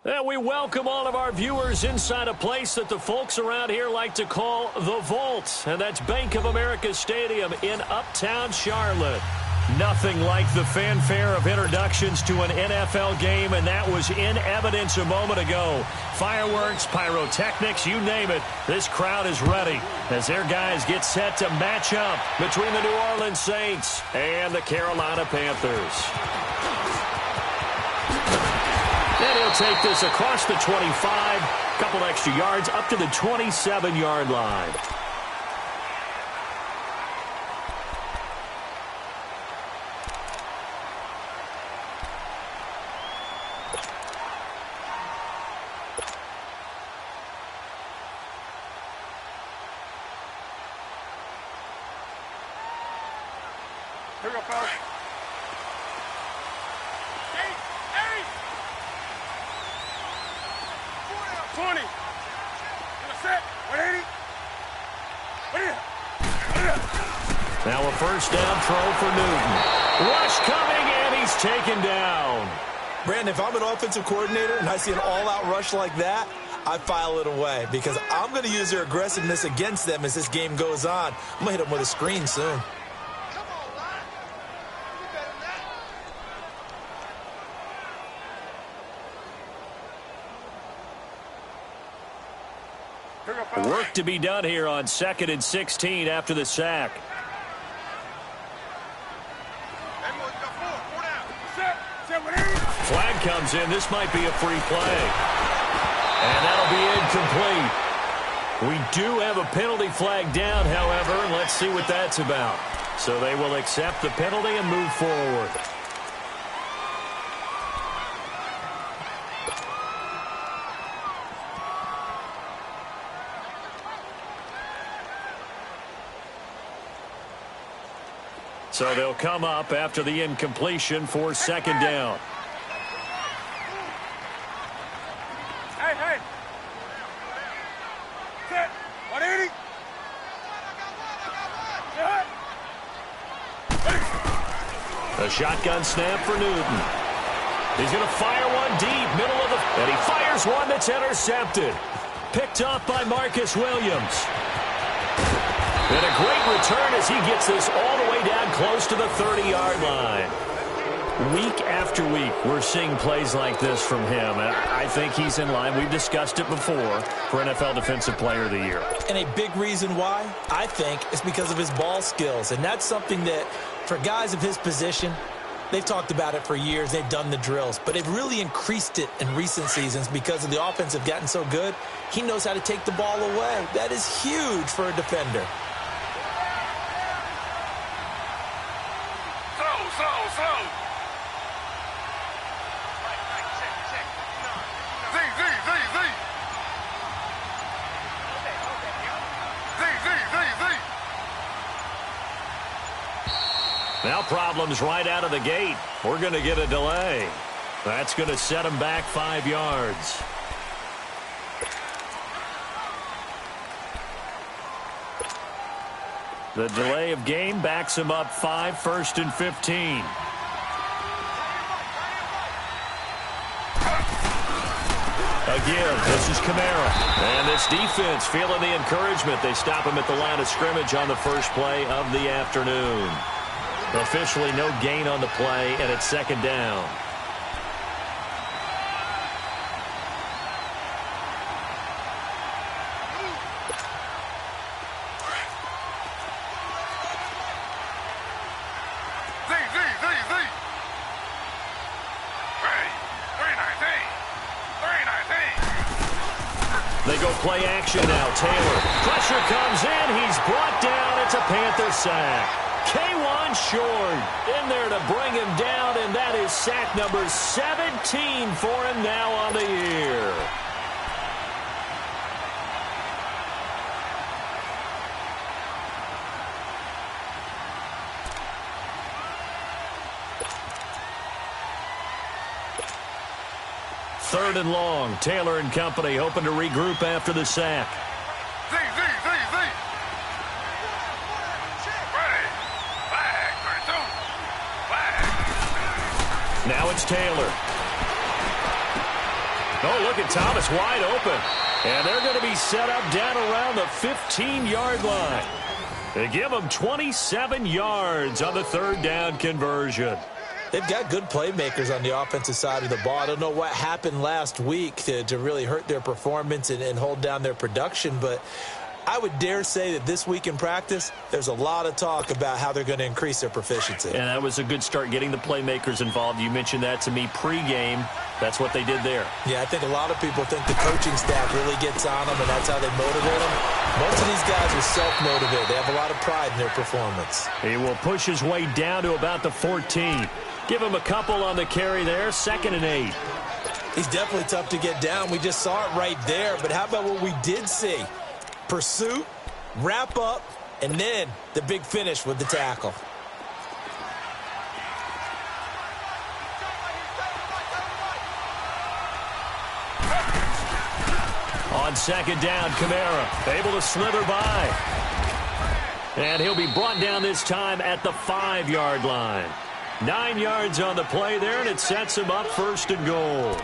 And we welcome all of our viewers inside a place that the folks around here like to call the Vault. And that's Bank of America Stadium in Uptown Charlotte. Nothing like the fanfare of introductions to an NFL game, and that was in evidence a moment ago. Fireworks, pyrotechnics, you name it. This crowd is ready as their guys get set to match up between the New Orleans Saints and the Carolina Panthers. And he'll take this across the 25, couple extra yards up to the 27-yard line. Here we go, fellas. 20. Set. 180. Now a first down throw for Newton. Rush coming, and he's taken down. Brandon, if I'm an offensive coordinator and I see an all-out rush like that, I file it away because I'm going to use their aggressiveness against them as this game goes on. I'm going to hit them with a screen soon. Work to be done here on 2nd and 16 after the sack. Flag comes in. This might be a free play. And that'll be incomplete. We do have a penalty flag down, however, and let's see what that's about. So they will accept the penalty and move forward. So they'll come up after the incompletion for second down. Hey. Set. 180. A shotgun snap for Newton. He's going to fire one deep, middle of the... And he fires one that's intercepted. Picked off by Marcus Williams. And a great return as he gets this all the way down close to the 30-yard line. Week after week, we're seeing plays like this from him. And I think he's in line. We've discussed it before for NFL Defensive Player of the Year. And a big reason why, I think, is because of his ball skills. And that's something that, for guys of his position, they've talked about it for years. They've done the drills. But they've really increased it in recent seasons because of the offense have gotten so good. He knows how to take the ball away. That is huge for a defender. Now problems right out of the gate. We're going to get a delay. That's going to set him back 5 yards. The delay of game backs him up 5, 1st and 15. Again, this is Kamara. And this defense feeling the encouragement. They stop him at the line of scrimmage on the first play of the afternoon. Officially no gain on the play, and it's second down. They go play action now. Taylor. Pressure comes in. He's brought down. It's a Panther sack. K1 short in there to bring him down, and that is sack number 17 for him now on the year. Third and long. Taylor and company hoping to regroup after the sack. Now it's Taylor. Oh, look at Thomas wide open. And they're going to be set up down around the 15-yard line. They give them 27 yards on the third down conversion. They've got good playmakers on the offensive side of the ball. I don't know what happened last week to really hurt their performance and hold down their production, but I would dare say that this week in practice, there's a lot of talk about how they're going to increase their proficiency. And that was a good start, getting the playmakers involved. You mentioned that to me pregame. That's what they did there. Yeah, I think a lot of people think the coaching staff really gets on them, and that's how they motivate them. Most of these guys are self-motivated. They have a lot of pride in their performance. He will push his way down to about the 14. Give him a couple on the carry there, 2nd and 8. He's definitely tough to get down. We just saw it right there, but how about what we did see? Pursuit, wrap up, and then the big finish with the tackle. On 2nd down, Kamara able to slither by. And he'll be brought down this time at the 5-yard line. 9 yards on the play there, and it sets him up 1st and goal.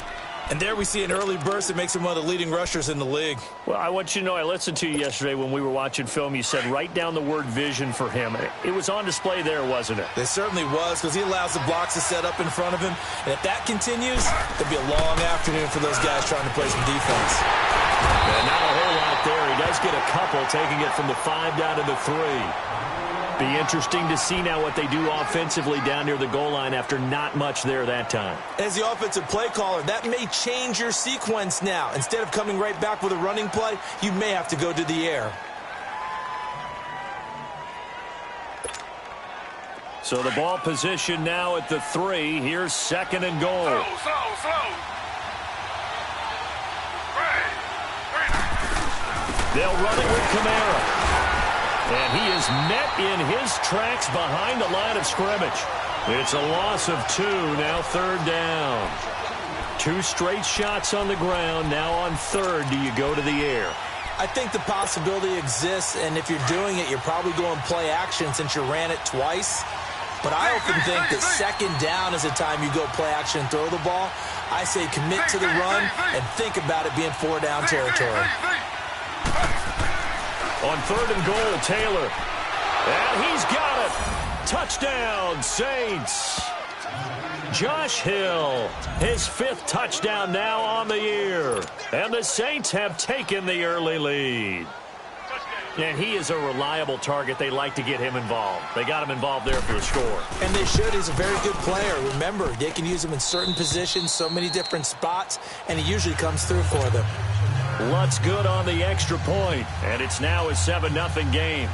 And there we see an early burst that makes him one of the leading rushers in the league. Well, I want you to know, I listened to you yesterday when we were watching film. You said write down the word vision for him. It was on display there, wasn't it? It certainly was, because he allows the blocks to set up in front of him. And if that continues, it'll be a long afternoon for those guys trying to play some defense. And not a whole lot there. He does get a couple, taking it from the 5 down to the 3. Be interesting to see now what they do offensively down near the goal line after not much there that time. As the offensive play caller, that may change your sequence now. Instead of coming right back with a running play, you may have to go to the air. So the ball position now at the 3. Here's 2nd and goal. Slow. They'll run it with Kamara. And he is met in his tracks behind the line of scrimmage. It's a loss of 2, now 3rd down. 2 straight shots on the ground. Now on 3rd, do you go to the air? I think the possibility exists, and if you're doing it, you're probably going play action since you ran it twice. But I often think that 2nd down is the time you go play action and throw the ball. I say commit to the run and think about it being 4-down territory. On 3rd and goal, Taylor. And he's got it. Touchdown, Saints. Josh Hill, his 5th touchdown now on the year. And the Saints have taken the early lead. And he is a reliable target. They like to get him involved. They got him involved there for the score. And they should. He's a very good player. Remember, they can use him in certain positions, so many different spots, and he usually comes through for them. Lutz good on the extra point, and it's now a 7-0 game.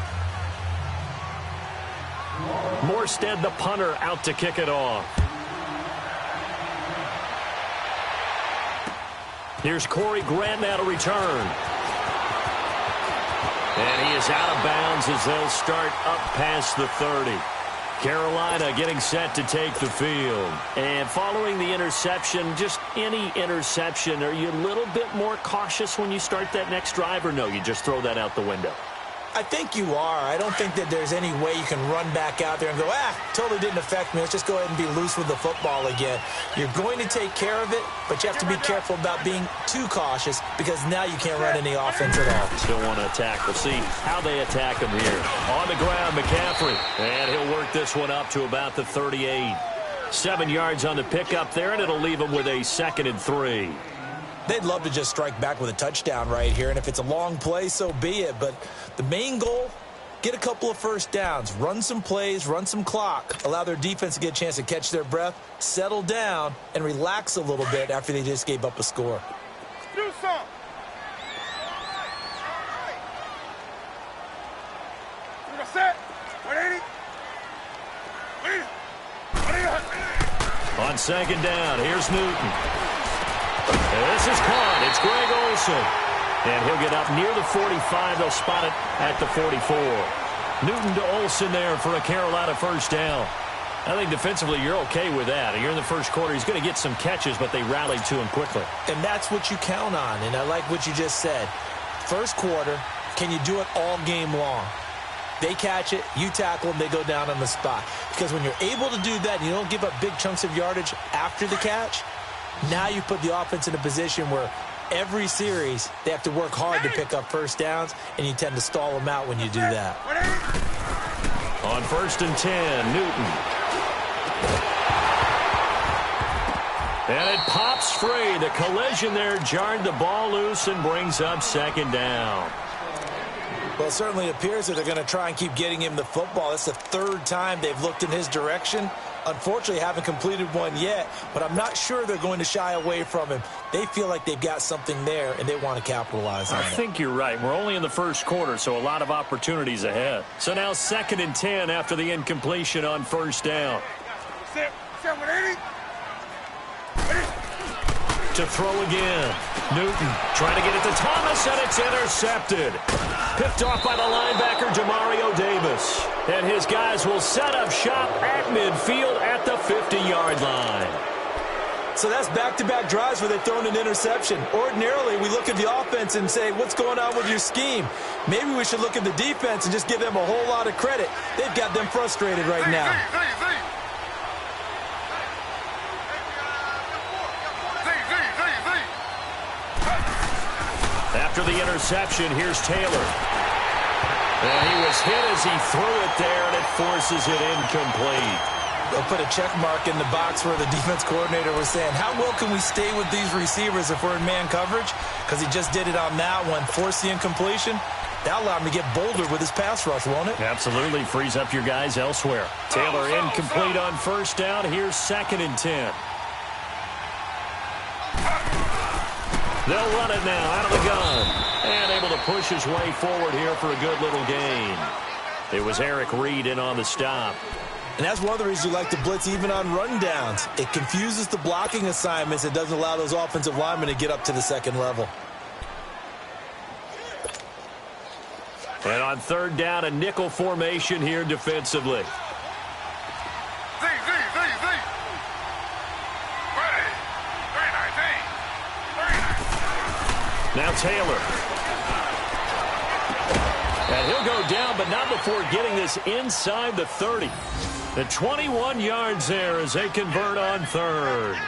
Morstead, the punter, out to kick it off. Here's Corey Grant now to return. And he is out of bounds as they'll start up past the 30. Carolina getting set to take the field. And following the interception, just any interception, are you a little bit more cautious when you start that next drive, or no, you just throw that out the window? I think you are. I don't think that there's any way you can run back out there and go, totally didn't affect me. Let's just go ahead and be loose with the football again. You're going to take care of it, but you have to be careful about being too cautious because now you can't run any offense at all. Still want to attack. We'll see how they attack him here. On the ground, McCaffrey. And he'll work this one up to about the 38. 7 yards on the pickup there, and it'll leave him with a 2nd and 3. They'd love to just strike back with a touchdown right here, and if it's a long play, so be it. But the main goal, get a couple of first downs, run some plays, run some clock, allow their defense to get a chance to catch their breath, settle down, and relax a little bit after they just gave up a score. Do something. You're set. 180. On 2nd down, here's Newton. This is caught. It's Greg Olsen. And he'll get up near the 45. They'll spot it at the 44. Newton to Olsen there for a Carolina first down. I think defensively you're okay with that. You're in the first quarter. He's going to get some catches, but they rallied to him quickly. And that's what you count on. And I like what you just said. First quarter, can you do it all game long? They catch it, you tackle them, they go down on the spot. Because when you're able to do that and you don't give up big chunks of yardage after the catch, Now you put the offense in a position where every series they have to work hard to pick up first downs, and you tend to stall them out when you do that. On 1st and 10, Newton. And it pops free. The collision there jarred the ball loose and brings up 2nd down. Well, it certainly appears that they're going to try and keep getting him the football. It's the 3rd time they've looked in his direction. Unfortunately, haven't completed one yet, but I'm not sure they're going to shy away from him. They feel like they've got something there, and they want to capitalize on it. I think you're right. We're only in the 1st quarter, so a lot of opportunities ahead. So now 2nd and 10 after the incompletion on 1st down. To throw again. Newton trying to get it to Thomas, and it's intercepted. Picked off by the linebacker, Demario Davis. And his guys will set up shop at midfield at the 50-yard line. So that's back-to-back drives where they've thrown an interception. Ordinarily, we look at the offense and say, what's going on with your scheme? Maybe we should look at the defense and just give them a whole lot of credit. They've got them frustrated right now. After the interception, here's Taylor. And he was hit as he threw it there, and it forces it incomplete. They'll put a check mark in the box where the defense coordinator was saying, how well can we stay with these receivers if we're in man coverage? Because he just did it on that one, forced the incompletion. That'll allow him to get bolder with his pass rush, won't it? Absolutely. Frees up your guys elsewhere. Taylor incomplete on 1st down. Here's 2nd and 10. They'll run it now out of the gun. And able to push his way forward here for a good little gain. It was Eric Reed in on the stop. And that's one of the reasons you like to blitz even on rundowns. It confuses the blocking assignments. It doesn't allow those offensive linemen to get up to the 2nd level. And on 3rd down, a nickel formation here defensively. Now Taylor. And he'll go down, but not before getting this inside the 30. The 21 yards there as they convert on 3rd.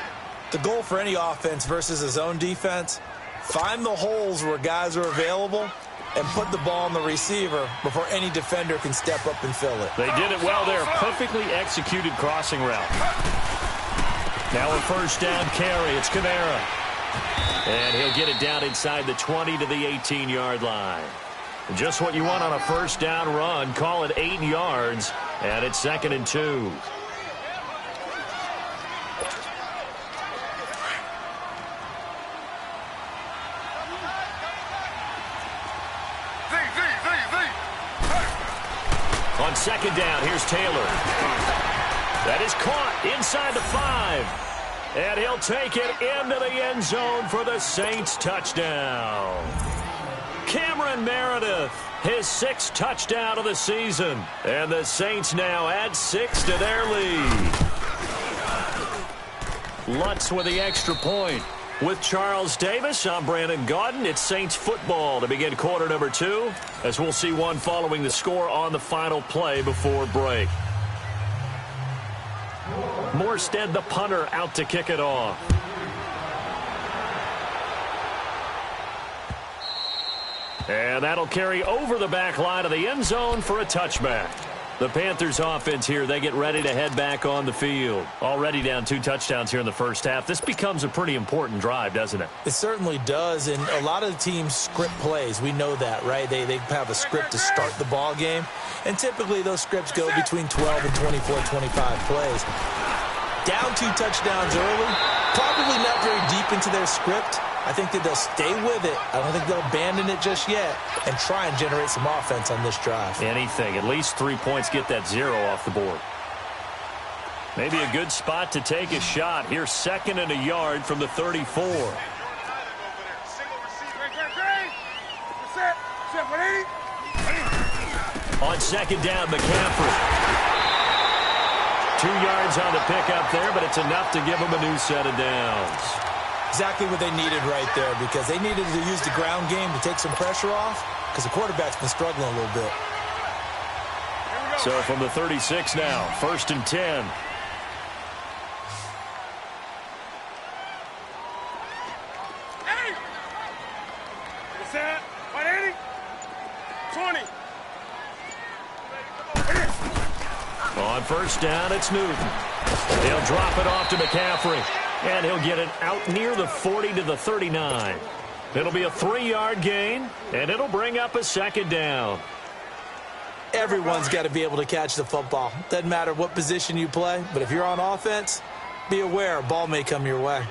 The goal for any offense versus a zone defense, find the holes where guys are available and put the ball on the receiver before any defender can step up and fill it. They did it well there. Perfectly executed crossing route. Now a 1st down carry. It's Kamara. And he'll get it down inside the 20 to the 18-yard line. Just what you want on a 1st down run. Call it 8 yards, and it's 2nd and 2. On 2nd down, here's Taylor. That is caught inside the 5. And he'll take it into the end zone for the Saints touchdown. Cameron Meredith, his 6th touchdown of the season. And the Saints now add 6 to their lead. Lutz with the extra point. With Charles Davis, I'm Brandon Gaudin. It's Saints football to begin quarter number 2, as we'll see one following the score on the final play before break. Morstead, the punter, out to kick it off. And that'll carry over the back line of the end zone for a touchback. The Panthers offense here, they get ready to head back on the field. Already down 2 touchdowns here in the 1st half. This becomes a pretty important drive, doesn't it? It certainly does, and a lot of the teams script plays. We know that, right? They have a script to start the ball game, and typically those scripts go between 12 and 24, 25 plays. Down 2 touchdowns early, probably not very deep into their script. I think that they'll stay with it. I don't think they'll abandon it just yet and try and generate some offense on this drive. Anything. At least 3 points, get that 0 off the board. Maybe a good spot to take a shot. Here's 2nd and a yard from the 34. On 2nd down, McCaffrey. 2 yards on the pickup there, but it's enough to give them a new set of downs. Exactly what they needed right there, because they needed to use the ground game to take some pressure off, because the quarterback's been struggling a little bit. So from the 36 now, 1st and 10. On first down, it's Newton. He'll drop it off to McCaffrey, and he'll get it out near the 40 to the 39. It'll be a 3-yard gain, and it'll bring up a second down. Everyone's got to be able to catch the football. Doesn't matter what position you play, but if you're on offense, be aware a ball may come your way.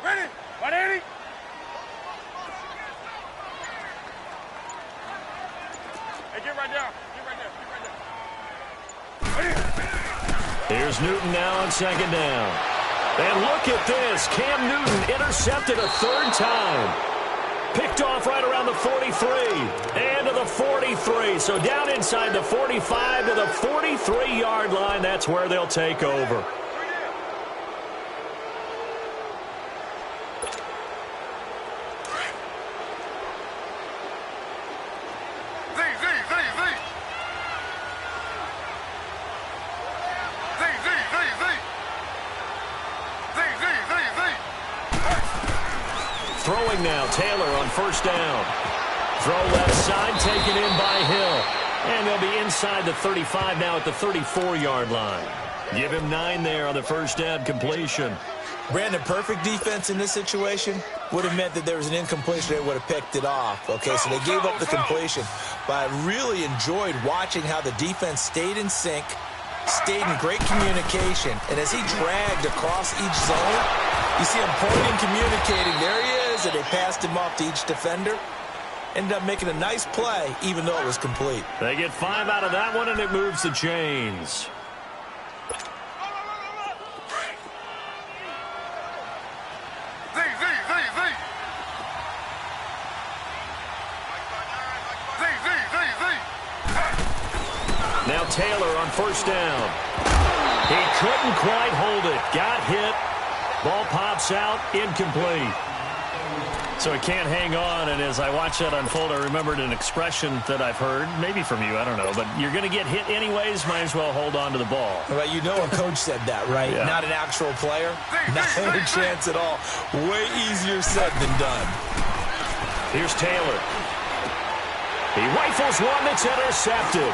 Ready? 180. Hey, get right down. Get right there. Get right there. Ready? Here's Newton now on second down. And look at this. Cam Newton intercepted a 3rd time. Picked off right around the 43 and to the 43. So down inside the 45 to the 43-yard line. That's where they'll take over. Throwing now, Taylor on first down. Throw left side, taken in by Hill. And they'll be inside the 35 now at the 34-yard line. Give him 9 there on the first down completion. Brandon, perfect defense in this situation would have meant that there was an incompletion. They would have picked it off. Okay, so they gave up the completion. But I really enjoyed watching how the defense stayed in sync, stayed in great communication. And as he dragged across each zone, you see him pointing, communicating. There he is, and they passed him off to each defender. Ended up making a nice play, even though it was complete. They get 5 out of that one, and it moves the chains. Now Taylor on first down. He couldn't quite hold it. Got hit. Ball pops out, incomplete. So he can't hang on, and as I watch that unfold, I remembered an expression that I've heard, maybe from you, I don't know, but you're going to get hit anyways, might as well hold on to the ball. Well, you know a coach said that, right? Yeah. Not an actual player. Not a chance at all. Way easier said than done. Here's Taylor. He rifles one that's intercepted.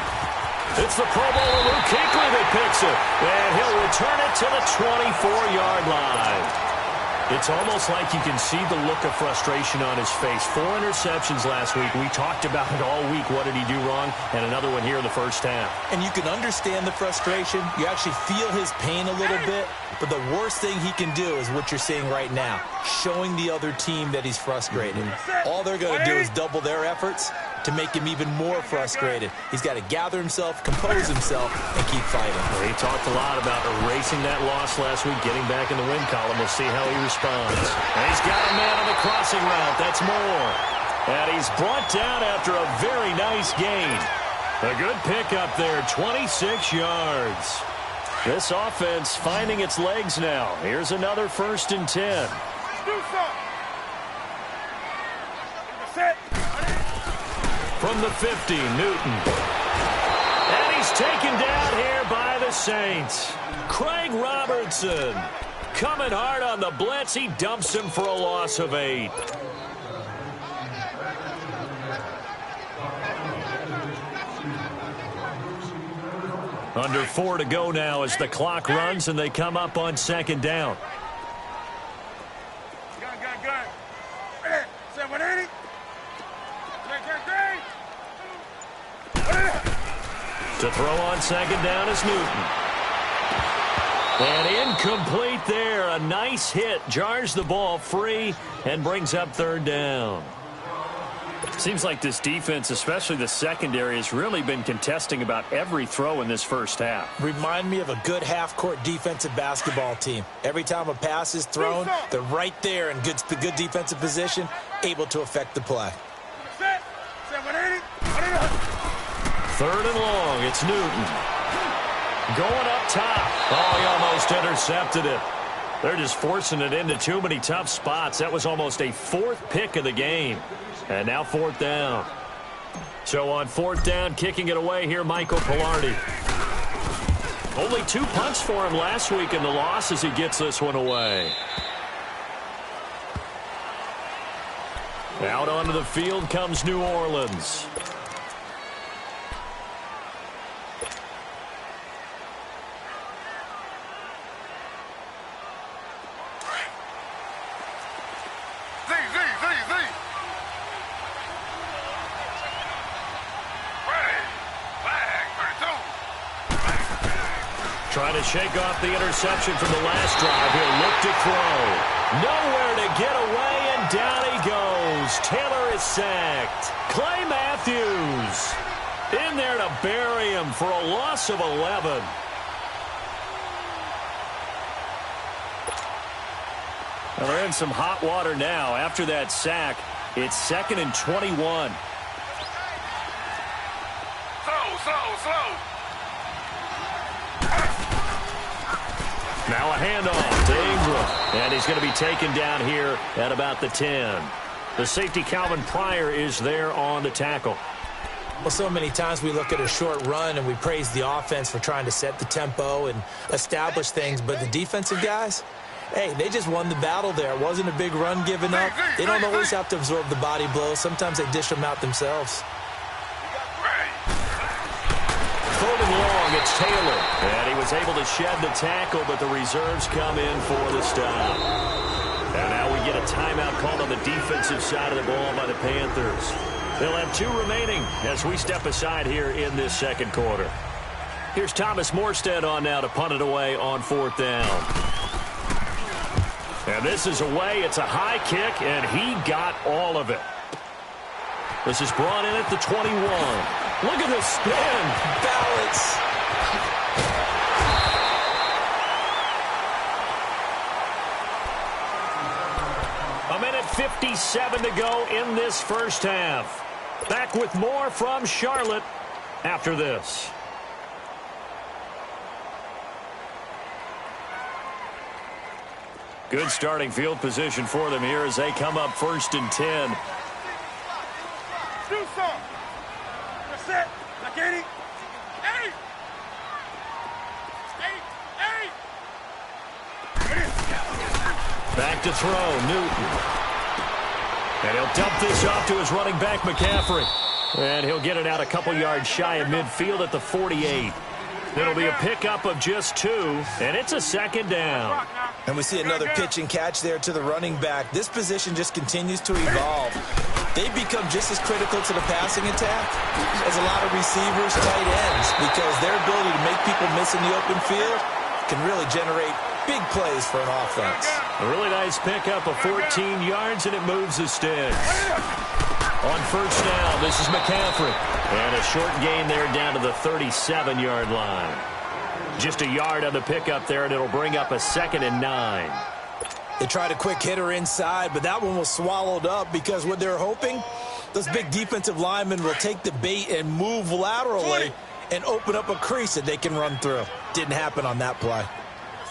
It's the Pro Bowler Luke Kuechly that picks it, and he'll return it to the 24-yard line. It's almost like you can see the look of frustration on his face. 4 interceptions last week. We talked about it all week. What did he do wrong? And another one here in the first half. And you can understand the frustration. You actually feel his pain a little bit. But the worst thing he can do is what you're seeing right now, showing the other team that he's frustrated. All they're going to do is double their efforts to make him even more frustrated. He's got to gather himself, compose himself, and keep fighting. He talked a lot about erasing that loss last week, getting back in the win column. We'll see how he responds. And he's got a man on the crossing route. That's Moore. And he's brought down after a very nice gain. A good pickup there, 26 yards. This offense finding its legs now. Here's another 1st and 10. From the 50, Newton. And he's taken down here by the Saints. Craig Robertson coming hard on the blitz. He dumps him for a loss of 8. Under 4 to go now as the clock runs and they come up on 2nd down. Gun. Ready? 780. To throw on 2nd down is Newton. And incomplete there. A nice hit. Jars the ball free and brings up 3rd down. Seems like this defense, especially the secondary, has really been contesting about every throw in this first half. Remind me of a good half-court defensive basketball team. Every time a pass is thrown, they're right there in good defensive position, able to affect the play. 3rd and long. It's Newton. Going up top. Oh, he almost intercepted it. They're just forcing it into too many tough spots. That was almost a 4th pick of the game. And now 4th down. So on 4th down, kicking it away here, Michael Pilardi. Only 2 punts for him last week in the loss as he gets this one away. Out onto the field comes New Orleans. Trying to shake off the interception from the last drive. He'll look to throw. Nowhere to get away, and down he goes. Taylor is sacked. Clay Matthews in there to bury him for a loss of 11. Well, they're in some hot water now. After that sack, it's 2nd and 21. Slow. Now a handoff to Ingram, and he's going to be taken down here at about the 10. The safety Calvin Pryor is there on the tackle. Well, so many times we look at a short run and we praise the offense for trying to set the tempo and establish things, but the defensive guys, hey, they just won the battle there. It wasn't a big run given up. They don't always have to absorb the body blows. Sometimes they dish them out themselves. Third and long, it's Taylor. And he was able to shed the tackle, but the reserves come in for the stop. And now we get a timeout called on the defensive side of the ball by the Panthers. They'll have 2 remaining as we step aside here in this second quarter. Here's Thomas Morstead on now to punt it away on 4th down. And this is away. It's a high kick, and he got all of it. This is brought in at the 21. Look at the spin. Balance. A minute 57 to go in this first half. Back with more from Charlotte after this. Good starting field position for them here as they come up 1st and 10. Do some. That's it. Like 80. 80. 80. Back to throw, Newton. And he'll dump this off to his running back, McCaffrey. And he'll get it out a couple yards shy of midfield at the 48. It'll be a pickup of just 2, and it's a 2nd down. And we see another pitch and catch there to the running back. This position just continues to evolve. They become just as critical to the passing attack as a lot of receivers, tight ends, because their ability to make people miss in the open field can really generate big plays for an offense. A really nice pickup of 14 yards, and it moves the sticks. On 1st down, this is McCaffrey. And a short gain there down to the 37-yard line. Just a yard on the pickup there, and it'll bring up a 2nd and 9. They tried a quick hitter inside, but that one was swallowed up because what they're hoping, those big defensive linemen will take the bait and move laterally and open up a crease that they can run through. Didn't happen on that play.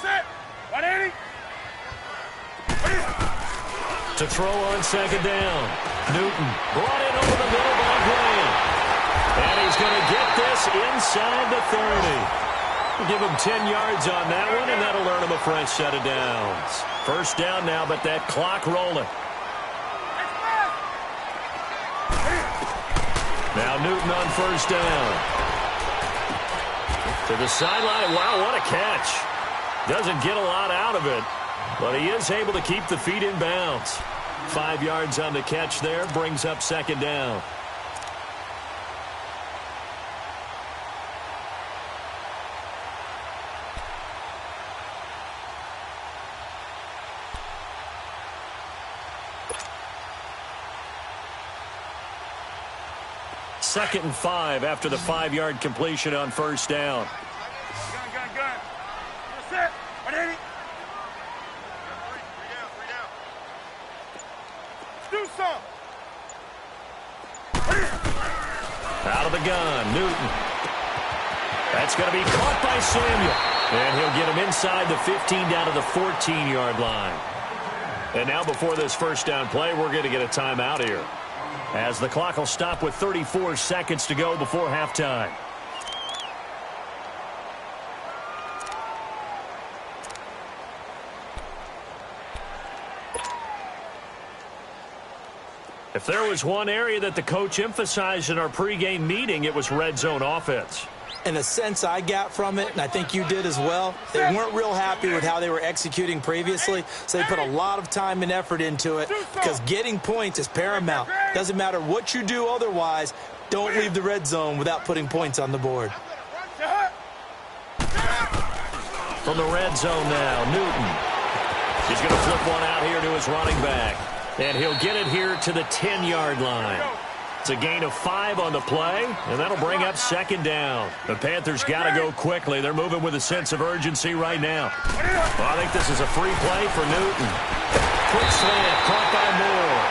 Set. 180. To throw on 2nd down. Newton brought in over the middle by Grant. And he's going to get this inside the 30. Give him 10 yards on that one, and that'll earn him a fresh set of downs. 1st down now, but that clock rolling. Now Newton on 1st down. To the sideline. Wow, what a catch. Doesn't get a lot out of it, but he is able to keep the feet in bounds. 5 yards on the catch there, brings up 2nd down. Second and 5 after the 5-yard completion on 1st down. Gun. Set. 180. 3 down. Do some. Out of the gun, Newton. That's going to be caught by Samuel. And he'll get him inside the 15 down to the 14-yard line. And now before this 1st down play, we're going to get a timeout here, as the clock will stop with 34 seconds to go before halftime. If there was one area that the coach emphasized in our pregame meeting, it was red zone offense. And the sense I got from it, and I think you did as well, they weren't real happy with how they were executing previously, so they put a lot of time and effort into it because getting points is paramount. Doesn't matter what you do otherwise, don't leave the red zone without putting points on the board. From the red zone now, Newton. He's going to flip one out here to his running back. And he'll get it here to the 10-yard line. It's a gain of 5 on the play, and that'll bring up second down. The Panthers got to go quickly. They're moving with a sense of urgency right now. Well, I think this is a free play for Newton. Quick slant, caught by Moore.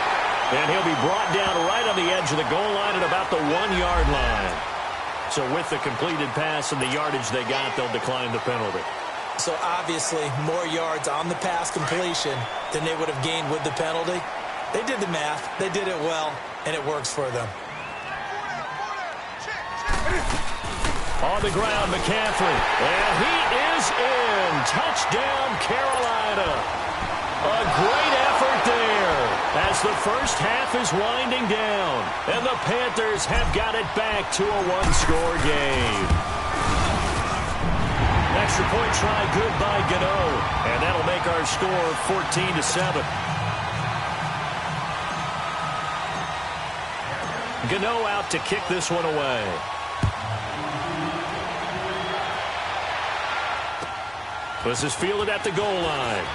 And he'll be brought down right on the edge of the goal line at about the 1-yard line. So with the completed pass and the yardage they got, they'll decline the penalty. So obviously more yards on the pass completion than they would have gained with the penalty. They did the math. They did it well, and it works for them. On the ground, McCaffrey. And he is in. Touchdown, Carolina. A great effort there as the first half is winding down. And the Panthers have got it back to a one-score game. Extra point try good by Gano. And that'll make our score 14-7. Gano out to kick this one away. This is fielded at the goal line.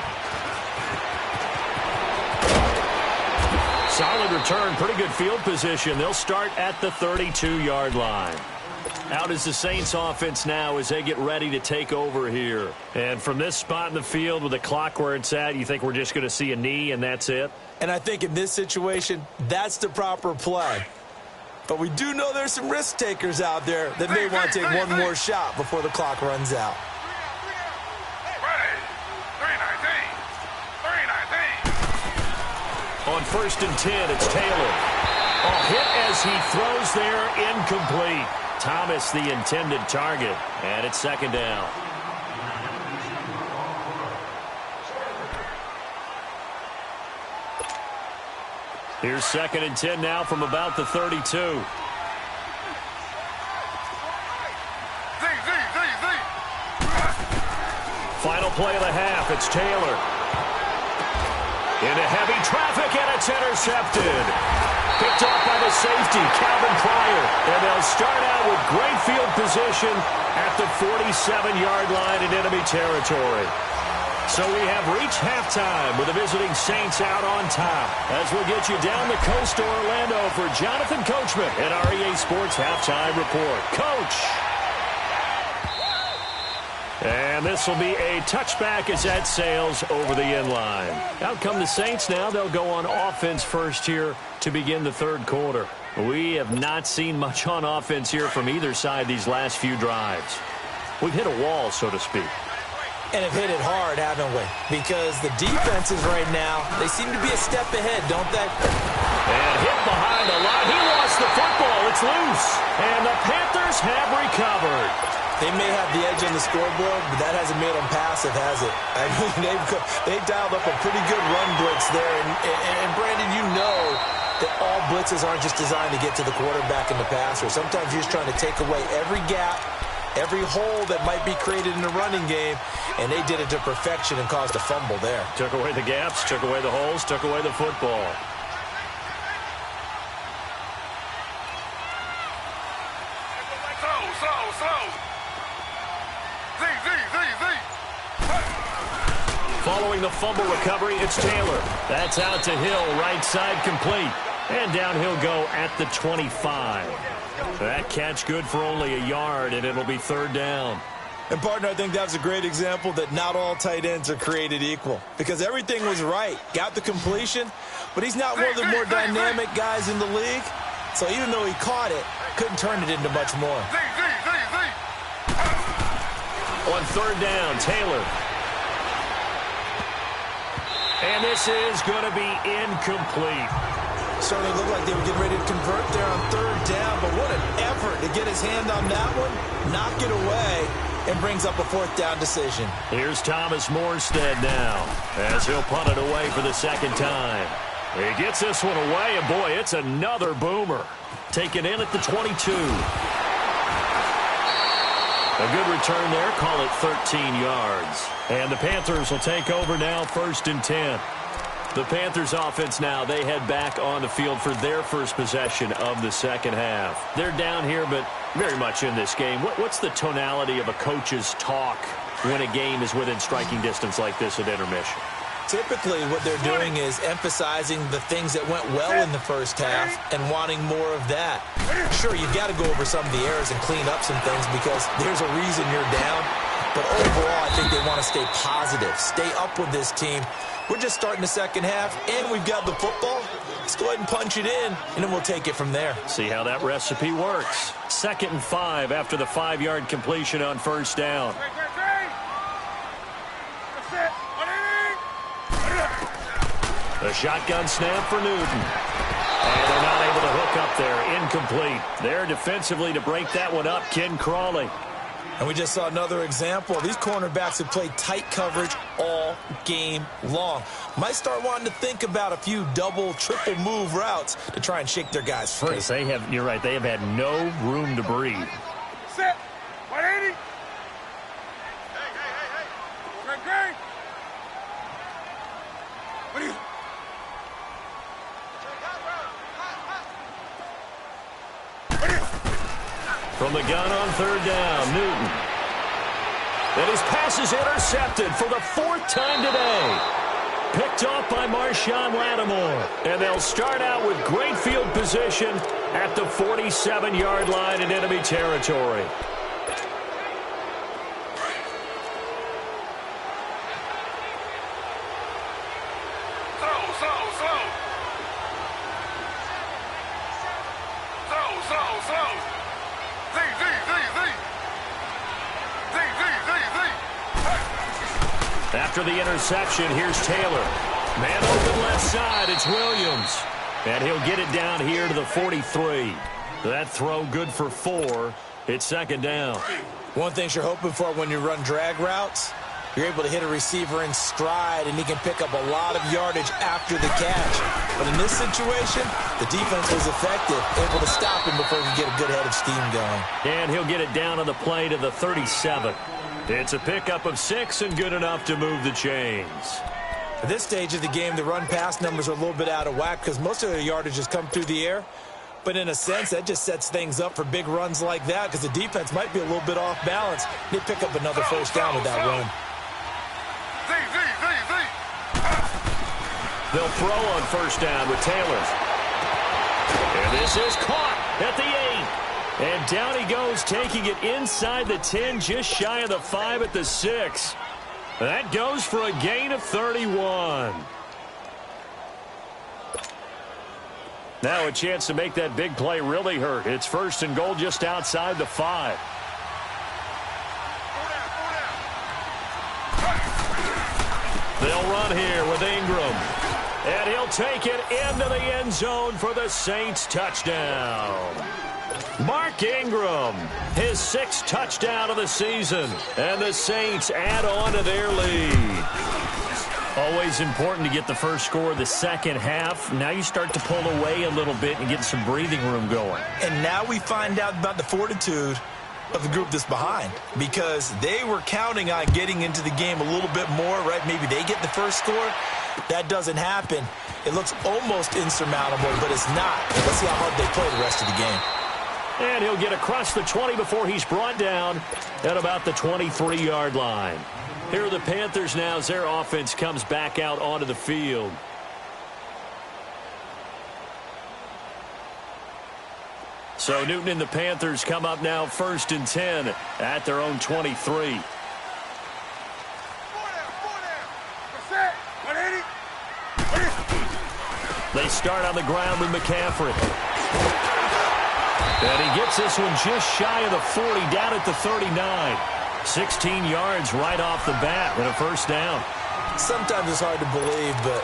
Solid return, pretty good field position. They'll start at the 32-yard line. Out is the Saints offense now as they get ready to take over here. And from this spot in the field with the clock where it's at, you think we're just going to see a knee and that's it? And I think in this situation, that's the proper play. But we do know there's some risk takers out there that may want to take one more shot before the clock runs out. On 1st and 10, it's Taylor. A hit as he throws there, incomplete. Thomas the intended target, and it's second down. Here's 2nd and 10 now from about the 32. Final play of the half, it's Taylor. Into heavy traffic, and it's intercepted. Picked off by the safety, Calvin Pryor. And they'll start out with great field position at the 47-yard line in enemy territory. So we have reached halftime with the visiting Saints out on top. As we'll get you down the coast to Orlando for Jonathan Coachman at our EA Sports Halftime Report. Coach! And this will be a touchback as that sails over the end line. Out come the Saints now. They'll go on offense first here to begin the third quarter. We have not seen much on offense here from either side these last few drives. We've hit a wall, so to speak. And have hit it hard, haven't we? Because the defenses right now, they seem to be a step ahead, don't they? And hit behind the line. He lost the football. It's loose. And the Panthers have recovered. They may have the edge on the scoreboard, but that hasn't made them passive, has it? I mean, they've dialed up a pretty good run blitz there. And Brandon, you know that all blitzes aren't just designed to get to the quarterback in the passer. Sometimes you're just trying to take away every gap, every hole that might be created in the running game, and they did it to perfection and caused a fumble there. Took away the gaps, took away the holes, took away the football. Following the fumble recovery, it's Taylor. That's out to Hill, right side complete. And down he'll go at the 25. That catch good for only a yard, and it'll be third down. And, partner, I think that was a great example that not all tight ends are created equal. Because everything was right. Got the completion, but he's not one of the more dynamic guys in the league. So even though he caught it, couldn't turn it into much more. On third down, Taylor. And this is going to be incomplete. Certainly looked like they were getting ready to convert there on third down, but what an effort to get his hand on that one, knock it away, and brings up a fourth down decision. Here's Thomas Morstead now, as he'll punt it away for the second time. He gets this one away, and boy, it's another boomer. Taken in at the 22. A good return there, call it 13 yards. And the Panthers will take over now, 1st and 10. The Panthers offense now, they head back on the field for their first possession of the second half. They're down here, but very much in this game. What's the tonality of a coach's talk when a game is within striking distance like this at intermission? Typically, what they're doing is emphasizing the things that went well in the first half and wanting more of that. Sure, you've got to go over some of the errors and clean up some things because there's a reason you're down. But overall, I think they want to stay positive, stay up with this team. We're just starting the second half, and we've got the football. Let's go ahead and punch it in, and then we'll take it from there. See how that recipe works. 2nd and 5 after the 5-yard completion on first down. The shotgun snap for Newton. And they're not able to hook up there. Incomplete. There defensively to break that one up, Ken Crawley. And we just saw another example. These cornerbacks have played tight coverage all game long. Might start wanting to think about a few double, triple move routes to try and shake their guys free. Because they have, you're right, they have had no room to breathe. Set. 180. Hey. What are you? From the gun on 3rd down, Newton. And his pass is intercepted for the 4th time today. Picked off by Marshawn Lattimore. And they'll start out with great field position at the 47-yard line in enemy territory. After the interception, here's Taylor. Man open left side, it's Williams. And he'll get it down here to the 43. That throw good for 4. It's 2nd down. One thing you're hoping for when you run drag routes, you're able to hit a receiver in stride, and he can pick up a lot of yardage after the catch. But in this situation, the defense was effective, able to stop him before he could get a good head of steam going. And he'll get it down on the play to the 37. It's a pickup of 6 and good enough to move the chains. At this stage of the game, the run-pass numbers are a little bit out of whack because most of their yardage has come through the air. But in a sense, that just sets things up for big runs like that because the defense might be a little bit off balance. They pick up another first down with that run. They'll throw on first down with Taylor. And this is caught at the 8. And down he goes, taking it inside the 10, just shy of the 5 at the 6. That goes for a gain of 31. Now a chance to make that big play really hurt. It's 1st and goal just outside the 5. They'll run here with Ingram. And he'll take it into the end zone for the Saints touchdown. Mark Ingram, his 6th touchdown of the season. And the Saints add on to their lead. Always important to get the first score of the second half. Now you start to pull away a little bit and get some breathing room going. And now we find out about the fortitude of the group that's behind, because they were counting on getting into the game a little bit more, right? Maybe they get the first score. That doesn't happen. It looks almost insurmountable, but it's not. Let's see how hard they play the rest of the game. And he'll get across the 20 before he's brought down at about the 23-yard line. Here are the Panthers now as their offense comes back out onto the field. So Newton and the Panthers come up now 1st and 10 at their own 23. They start on the ground with McCaffrey. And he gets this one just shy of the 40, down at the 39. 16 yards right off the bat and a first down. Sometimes it's hard to believe, but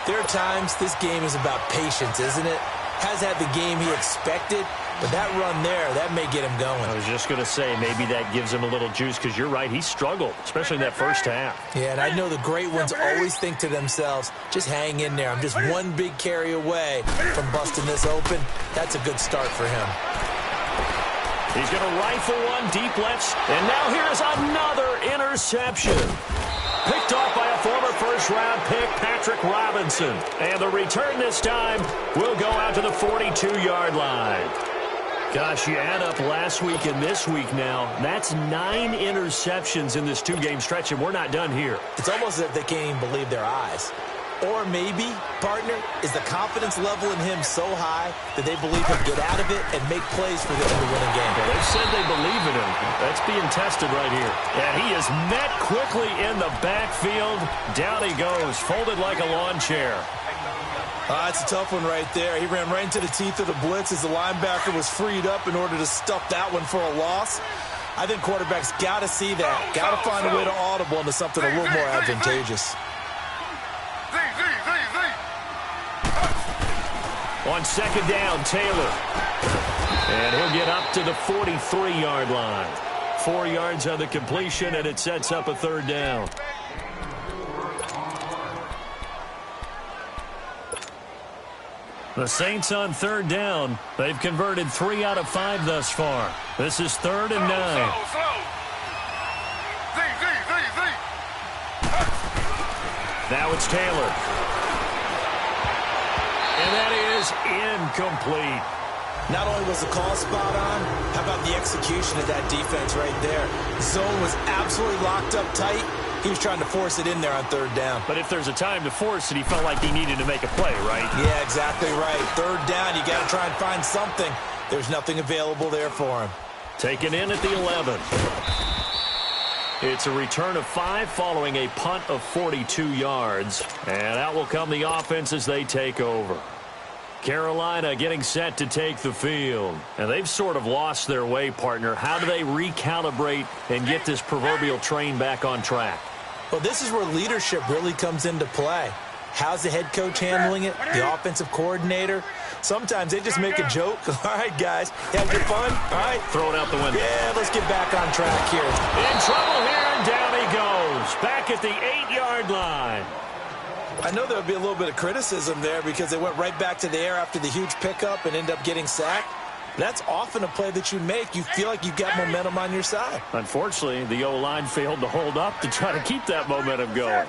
there are times this game is about patience, isn't it? Has had the game he expected, but that run there, that may get him going. I was just going to say, maybe that gives him a little juice, because you're right, he struggled, especially in that first half. Yeah, and I know the great ones always think to themselves, just hang in there. I'm just one big carry away from busting this open. That's a good start for him. He's going to rifle one deep left, and now here's another interception. Picked off by a former first-round pick, Patrick Robinson. And the return this time will go out to the 42-yard line. Gosh, you add up last week and this week now. That's 9 interceptions in this 2-game stretch, and we're not done here. It's almost as if they can't even believe their eyes. Or maybe, partner, is the confidence level in him so high that they believe he'll get out of it and make plays for them to win a game. Well, they said they believe in him. That's being tested right here. And he is met quickly in the backfield. Down he goes, folded like a lawn chair. It's a tough one right there. He ran right into the teeth of the blitz as the linebacker was freed up in order to stuff that one for a loss. I think quarterbacks got to see that. Got to find a way to audible into something a little more advantageous. On second down, Taylor. And he'll get up to the 43-yard line. 4 yards on the completion, and it sets up a third down. The Saints on third down. They've converted 3 out of 5 thus far. This is 3rd and 9. Now it's Taylor. And that is incomplete. Not only was the call spot on, how about the execution of that defense right there? The zone was absolutely locked up tight. He was trying to force it in there on third down. But if there's a time to force it, he felt like he needed to make a play, right? Yeah, exactly right. Third down, you got to try and find something. There's nothing available there for him. Taken in at the 11. It's a return of 5 following a punt of 42 yards. And out will come the offense as they take over. Carolina getting set to take the field. And they've sort of lost their way, partner. How do they recalibrate and get this proverbial train back on track? Well, this is where leadership really comes into play. How's the head coach handling it? The offensive coordinator? Sometimes they just make a joke. All right, guys, have your fun. All right. Throw it out the window. Yeah, let's get back on track here. In trouble here, and down he goes. Back at the 8-yard line. I know there would be a little bit of criticism there because they went right back to the air after the huge pickup and ended up getting sacked. That's often a play that you make. You feel like you've got momentum on your side. Unfortunately, the O-line failed to hold up to try to keep that momentum going.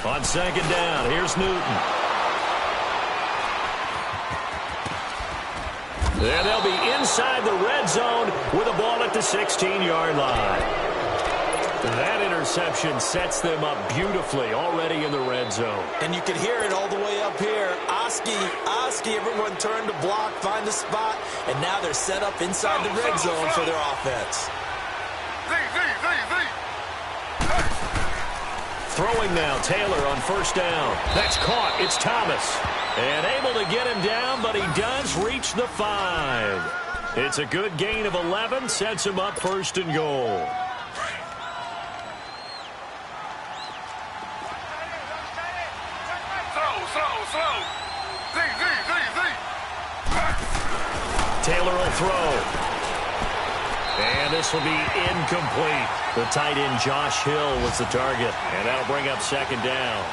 On second down, here's Newton. And they'll be inside the red zone with a ball at the 16-yard line. That interception sets them up beautifully already in the red zone. And you can hear it all the way up here. Oski, everyone turned to block, find a spot, and now they're set up inside the red zone for their offense. Throwing now, Taylor on first down. That's caught. It's Thomas. And able to get him down, but he does reach the 5. It's a good gain of 11, sets him up 1st and goal. Taylor will throw. And this will be incomplete. The tight end Josh Hill was the target. And that'll bring up 2nd down.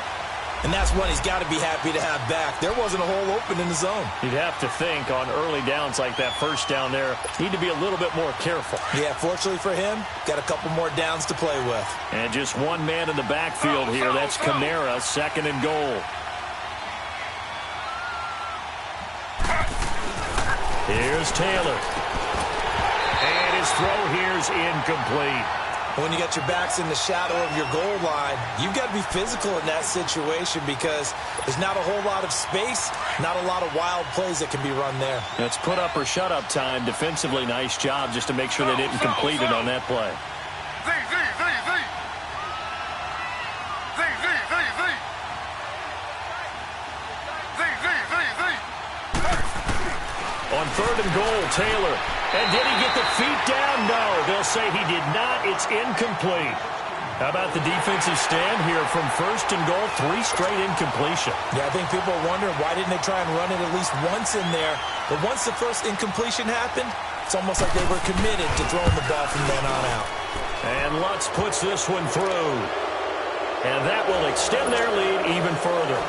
And that's one he's got to be happy to have back. There wasn't a hole open in the zone. You'd have to think on early downs like that first down there, need to be a little bit more careful. Yeah, fortunately for him, got a couple more downs to play with. And just one man in the backfield here. That's Kamara, 2nd and goal. Here's Taylor. And his throw here's incomplete. When you got your backs in the shadow of your goal line, you've got to be physical in that situation because there's not a whole lot of space, not a lot of wild plays that can be run there. That's put up or shut up time. Defensively, nice job just to make sure they didn't complete it on that play. On 3rd and goal, Taylor. And did he get the feet down? No. They'll say he did not. It's incomplete. How about the defensive stand here from 1st and goal? 3 straight incompletion. Yeah, I think people are wondering why didn't they try and run it at least once in there. But once the first incompletion happened, it's almost like they were committed to throwing the ball from then on out. And Lutz puts this one through. And that will extend their lead even further.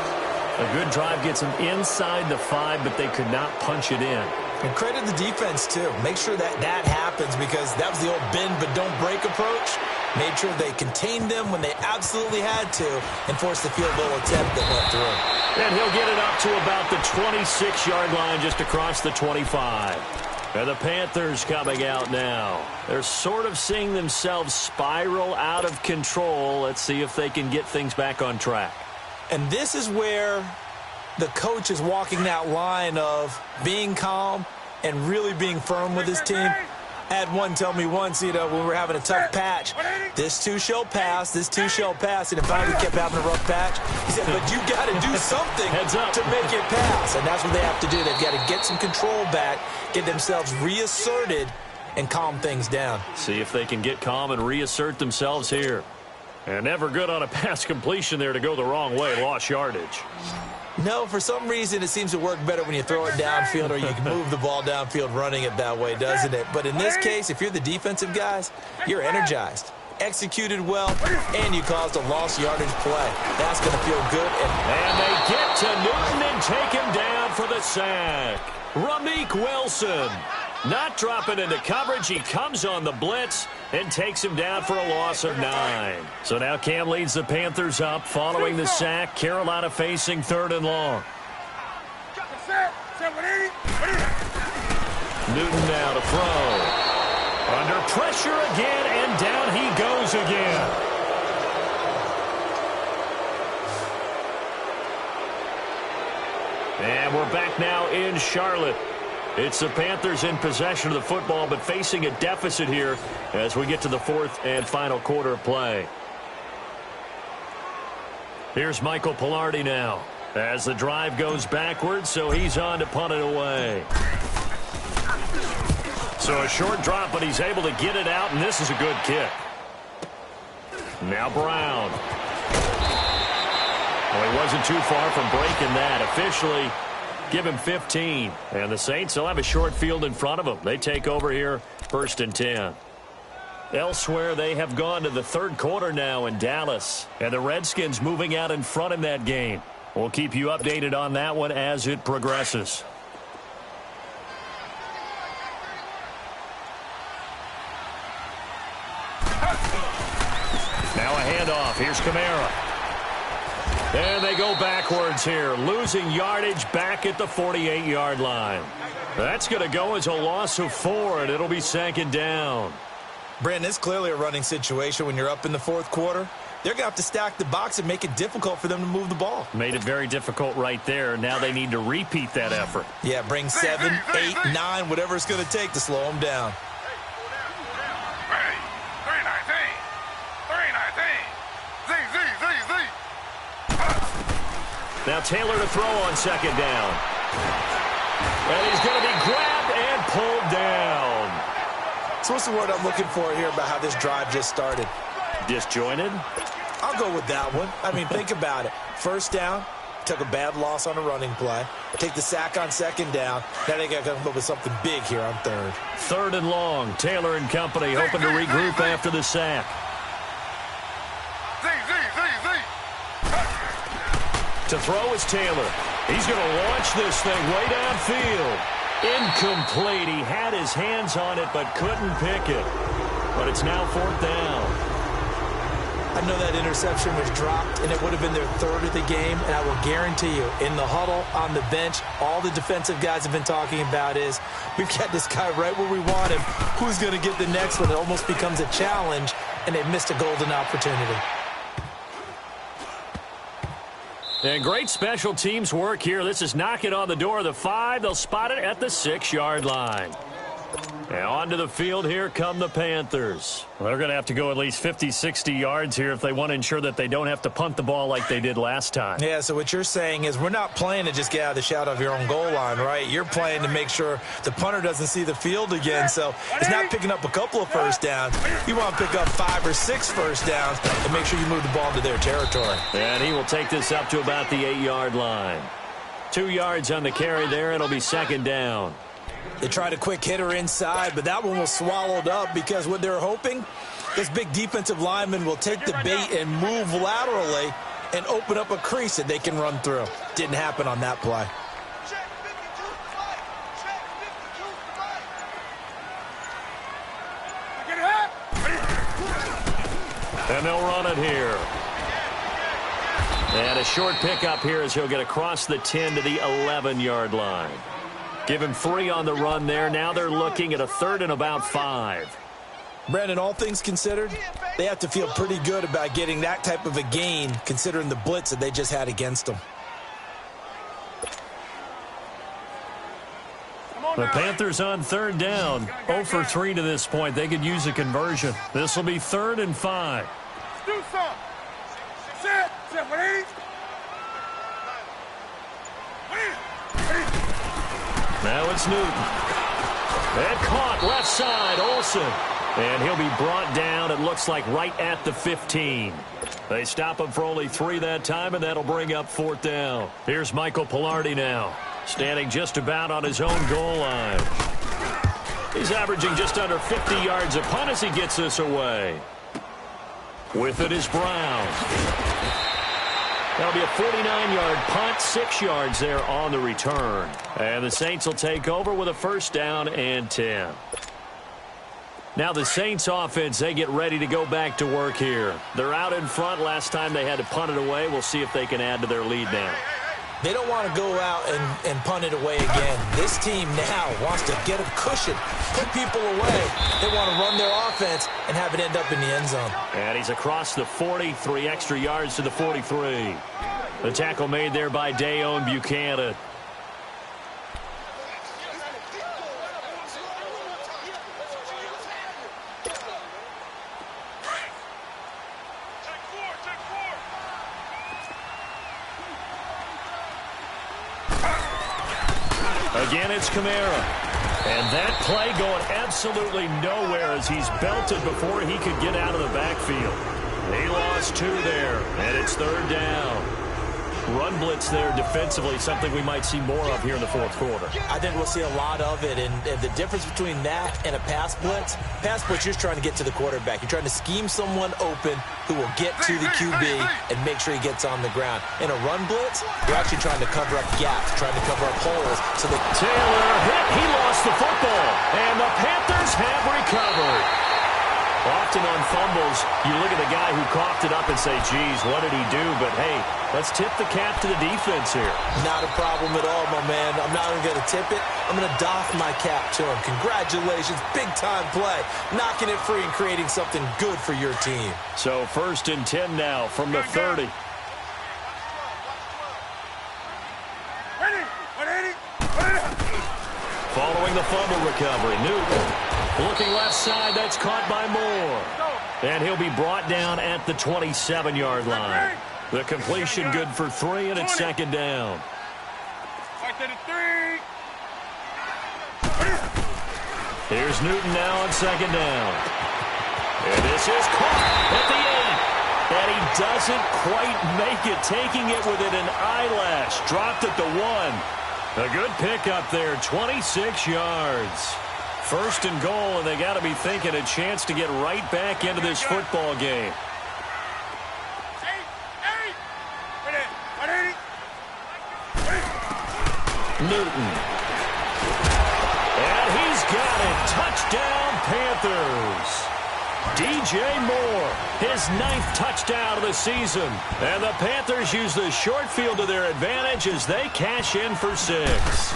A good drive gets them inside the 5, but they could not punch it in. And credit the defense, too. Make sure that happens because that was the old bend but don't break approach. Made sure they contained them when they absolutely had to and forced the field goal attempt that went through. And he'll get it up to about the 26-yard line, just across the 25. And the Panthers coming out now. They're sort of seeing themselves spiral out of control. Let's see if they can get things back on track. And this is where the coach is walking that line of being calm and really being firm with his team. I had one tell me once, when we were having a tough patch, this too shall pass, this too shall pass, and it finally kept having a rough patch. He said, but you got to do something to make it pass, and that's what they have to do. They've got to get some control back, get themselves reasserted, and calm things down. See if they can get calm and reassert themselves here. And never good on a pass completion there to go the wrong way, lost yardage. No, for some reason it seems to work better when you throw it downfield or you can move the ball downfield running it that way, doesn't it? But in this case, if you're the defensive guys, you're energized, executed well, and you caused a lost yardage play. That's going to feel good. And they get to Newton and take him down for the sack. Rameek Wilson not dropping into coverage. He comes on the blitz and takes him down for a loss of 9. So now Cam leads the Panthers up following the sack. Carolina facing 3rd and long. Newton now to throw. Under pressure again, and down he goes again. And we're back now in Charlotte. It's the Panthers in possession of the football, but facing a deficit here as we get to the 4th and final quarter of play. Here's Michael Pilardi now as the drive goes backwards, so he's on to punt it away. So a short drop, but he's able to get it out, and this is a good kick. Now Brown. Well, he wasn't too far from breaking that. Officially, give him 15. And the Saints will have a short field in front of them. They take over here, 1st and 10. Elsewhere, they have gone to the 3rd quarter now in Dallas. And the Redskins moving out in front in that game. We'll keep you updated on that one as it progresses. Now a handoff. Here's Kamara. And they go backwards here, losing yardage back at the 48-yard line. That's going to go as a loss of 4, and it'll be 2nd down. Brandon, it's clearly a running situation when you're up in the 4th quarter. They're going to have to stack the box and make it difficult for them to move the ball. Made it very difficult right there. Now they need to repeat that effort. Yeah, bring 7, 8, 9, whatever it's going to take to slow them down. Now Taylor to throw on 2nd down. And he's going to be grabbed and pulled down. So what's the word I'm looking for here about how this drive just started? Disjointed? I'll go with that one. I mean, think about it. 1st down, took a bad loss on a running play. Take the sack on 2nd down. Now they got to come up with something big here on 3rd. 3rd and long. Taylor and company hoping to regroup after the sack. To throw is Taylor. He's going to launch this thing way downfield. Incomplete. He had his hands on it but couldn't pick it. But it's now 4th down. I know that interception was dropped, and it would have been their 3rd of the game, and I will guarantee you, in the huddle, on the bench, all the defensive guys have been talking about is, we've got this guy right where we want him. Who's going to get the next one? It almost becomes a challenge, and they've missed a golden opportunity. And great special teams work here. This is knocking on the door of the 5. They'll spot it at the 6-yard line. And onto the field, here come the Panthers. Well, they're going to have to go at least 50, 60 yards here if they want to ensure that they don't have to punt the ball like they did last time. Yeah, so what you're saying is we're not playing to just get out of the shadow of your own goal line, right? You're playing to make sure the punter doesn't see the field again. So it's not picking up a couple of 1st downs. You want to pick up 5 or 6 1st downs and make sure you move the ball into their territory. And he will take this up to about the 8-yard line. 2 yards on the carry there. It'll be 2nd down. They tried a quick hitter inside, but that one was swallowed up because what they're hoping, this big defensive lineman will take the bait and move laterally and open up a crease that they can run through. Didn't happen on that play. And they'll run it here. And a short pickup here as he'll get across the 10 to the 11-yard line. Give him 3 on the run there. Now they're looking at a 3rd and about 5. Brandon, all things considered, they have to feel pretty good about getting that type of a gain considering the blitz that they just had against them. The Panthers on 3rd down. 0 for 3 to this point. They could use a conversion. This will be 3rd and 5. Do something. Sit. Sit. Wait. Now it's Newton. And caught left side, Olsen. And he'll be brought down, it looks like, right at the 15. They stop him for only 3 that time, and that'll bring up 4th down. Here's Michael Pilardi now, standing just about on his own goal line. He's averaging just under 50 yards a punt as he gets this away. With it is Brown. That'll be a 49-yard punt, 6 yards there on the return. And the Saints will take over with a 1st down and 10. Now the Saints offense, they get ready to go back to work here. They're out in front. Last time they had to punt it away. We'll see if they can add to their lead now. They don't want to go out and punt it away again. This team now wants to get a cushion, put people away. They want to run their offense and have it end up in the end zone. And he's across the 40, 3 extra yards to the 43. The tackle made there by Dayon Buchanan. Again, it's Kamara. And that play going absolutely nowhere as he's belted before he could get out of the backfield. He lost 2 there, and it's 3rd down. Run blitz there defensively, something we might see more of here in the 4th quarter. I think we'll see a lot of it, and the difference between that and a pass blitz, you're just trying to get to the quarterback. You're trying to scheme someone open who will get to the QB and make sure he gets on the ground. In a run blitz, you're actually trying to cover up gaps, trying to cover up holes. So that Taylor hit, he lost the football, and the Panthers have recovered. Often on fumbles, you look at the guy who coughed it up and say, geez, what did he do? But, hey, let's tip the cap to the defense here. Not a problem at all, my man. I'm not even going to tip it. I'm going to doff my cap to him. Congratulations, big-time play. Knocking it free and creating something good for your team. So 1st and 10 now from the 30. Following the fumble recovery, Newton. Looking left side, that's caught by Moore. And he'll be brought down at the 27-yard line. The completion good for 3, and it's 2nd down. Here's Newton now on 2nd down. And this is caught at the 8. And he doesn't quite make it, taking it within an eyelash. Dropped at the 1. A good pickup there, 26 yards. 1st and goal, and they got to be thinking a chance to get right back into this football game. Newton. And he's got it. Touchdown, Panthers. DJ Moore, his 9th touchdown of the season. And the Panthers use the short field to their advantage as they cash in for 6.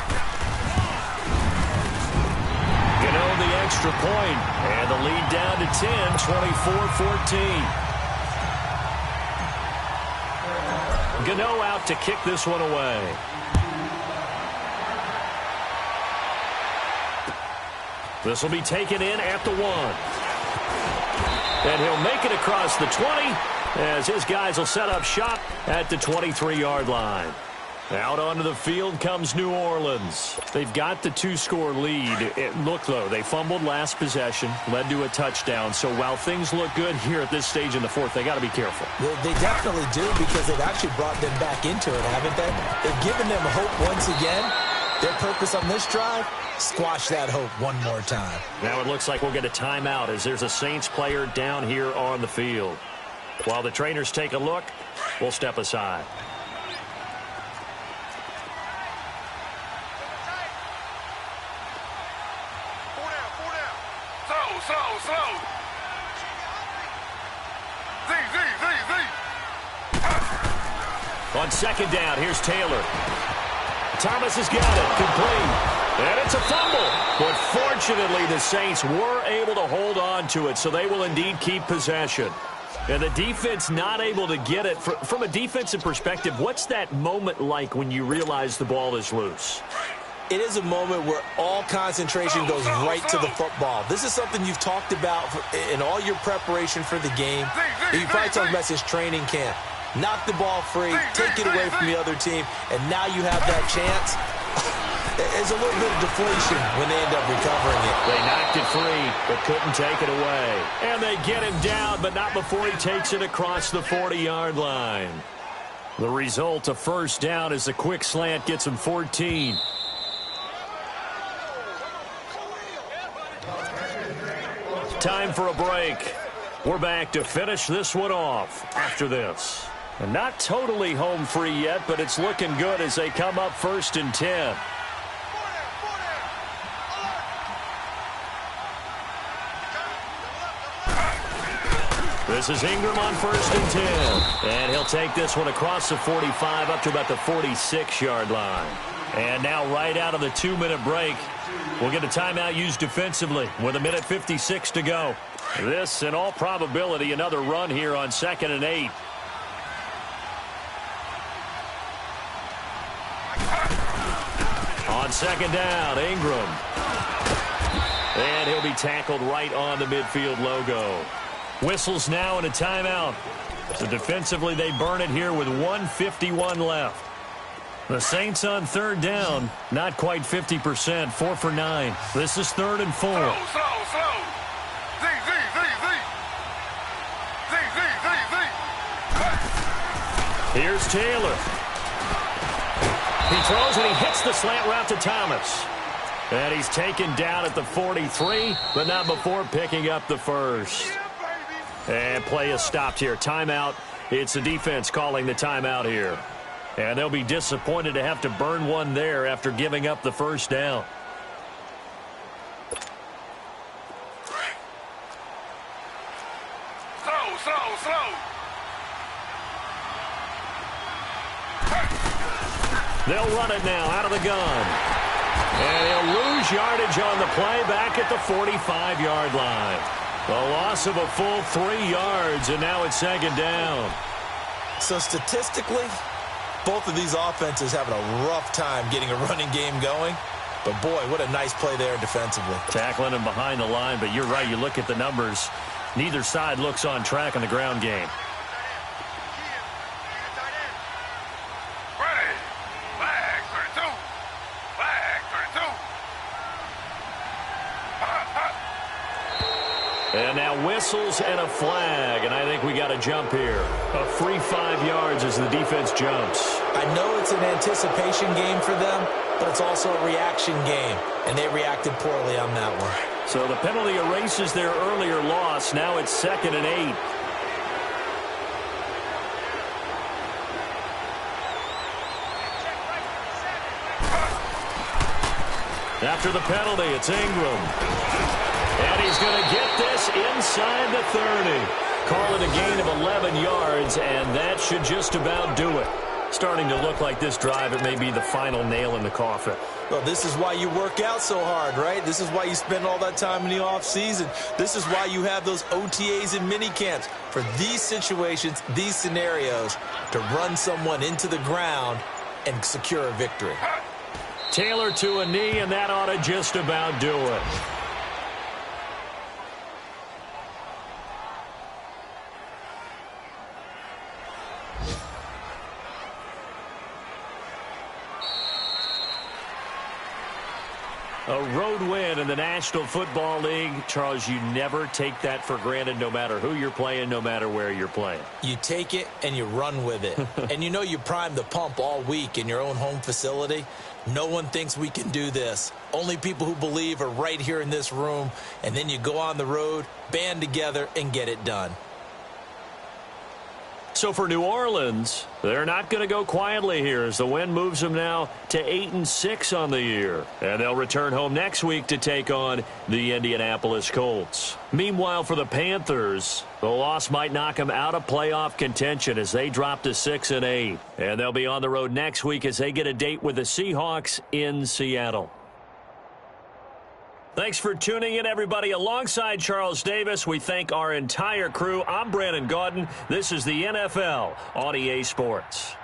The extra point, and the lead down to 10, 24-14. Gano out to kick this one away. This will be taken in at the 1. And he'll make it across the 20 as his guys will set up shop at the 23-yard line. Out onto the field comes New Orleans. They've got the 2-score lead. Look, though, they fumbled last possession, led to a touchdown. So while things look good here at this stage in the 4th, they got to be careful. They definitely do, because they've actually brought them back into it, haven't they? They've given them hope once again. Their purpose on this drive, squash that hope one more time. Now it looks like we'll get a timeout as there's a Saints player down here on the field. While the trainers take a look, we'll step aside. Slow. On second down, here's Taylor. Thomas has got it. Complete. And it's a fumble. But fortunately, the Saints were able to hold on to it, so they will indeed keep possession. And the defense not able to get it. From a defensive perspective, what's that moment like when you realize the ball is loose? It is a moment where all concentration goes right to the football. This is something you've talked about in all your preparation for the game. You probably talked about this training camp. Knock the ball free, take it away from the other team, and now you have that chance. There's a little bit of deflation when they end up recovering it. They knocked it free, but couldn't take it away. And they get him down, but not before he takes it across the 40-yard line. The result, a first down, as a quick slant gets him 14. Time for a break. We're back to finish this one off after this. And not totally home free yet, but it's looking good as they come up 1st and 10. This is Ingram on 1st and 10. And he'll take this one across the 45 up to about the 46-yard line. And now right out of the 2-minute break, we'll get a timeout used defensively with 1:56 to go. This, in all probability, another run here on 2nd and 8. On 2nd down, Ingram. And he'll be tackled right on the midfield logo. Whistles now and a timeout. So defensively, they burn it here with 1:51 left. The Saints on 3rd down, not quite 50%, 4 for 9. This is 3rd and 4. Slow. Here's Taylor. He throws and he hits the slant route to Thomas. And he's taken down at the 43, but not before picking up the first. And play is stopped here. Timeout. It's the defense calling the timeout here. And they'll be disappointed to have to burn one there after giving up the first down. Slow. They'll run it now out of the gun. And he'll lose yardage on the play back at the 45-yard line. A loss of a full 3 yards, and now it's 2nd down. So statistically, both of these offenses having a rough time getting a running game going. But, boy, what a nice play there defensively. Tackling him behind the line, but you're right. You look at the numbers. Neither side looks on track in the ground game. Ready. Flag 32. And now whistles and a flag, and I think we got a jump here. A free 5 yards as the defense jumps. I know it's an anticipation game for them, but it's also a reaction game, and they reacted poorly on that one. So the penalty erases their earlier loss. Now it's 2nd and 8. After the penalty, it's Ingram. And he's going to get this inside the 30. Call it a gain of 11 yards, and that should just about do it. Starting to look like this drive, it may be the final nail in the coffin. Well, this is why you work out so hard, right? This is why you spend all that time in the offseason. This is why you have those OTAs and mini camps for these situations, these scenarios, to run someone into the ground and secure a victory. Taylor to a knee, and that ought to just about do it. A road win in the National Football League. Charles, you never take that for granted no matter who you're playing, no matter where you're playing. You take it and you run with it. And you know you primed the pump all week in your own home facility. No one thinks we can do this. Only people who believe are right here in this room. And then you go on the road, band together, and get it done. So for New Orleans, they're not going to go quietly here as the win moves them now to 8-6 on the year. And they'll return home next week to take on the Indianapolis Colts. Meanwhile, for the Panthers, the loss might knock them out of playoff contention as they drop to 6-8. And they'll be on the road next week as they get a date with the Seahawks in Seattle. Thanks for tuning in, everybody. Alongside Charles Davis, we thank our entire crew. I'm Brandon Gaudin. This is the NFL on EA Sports.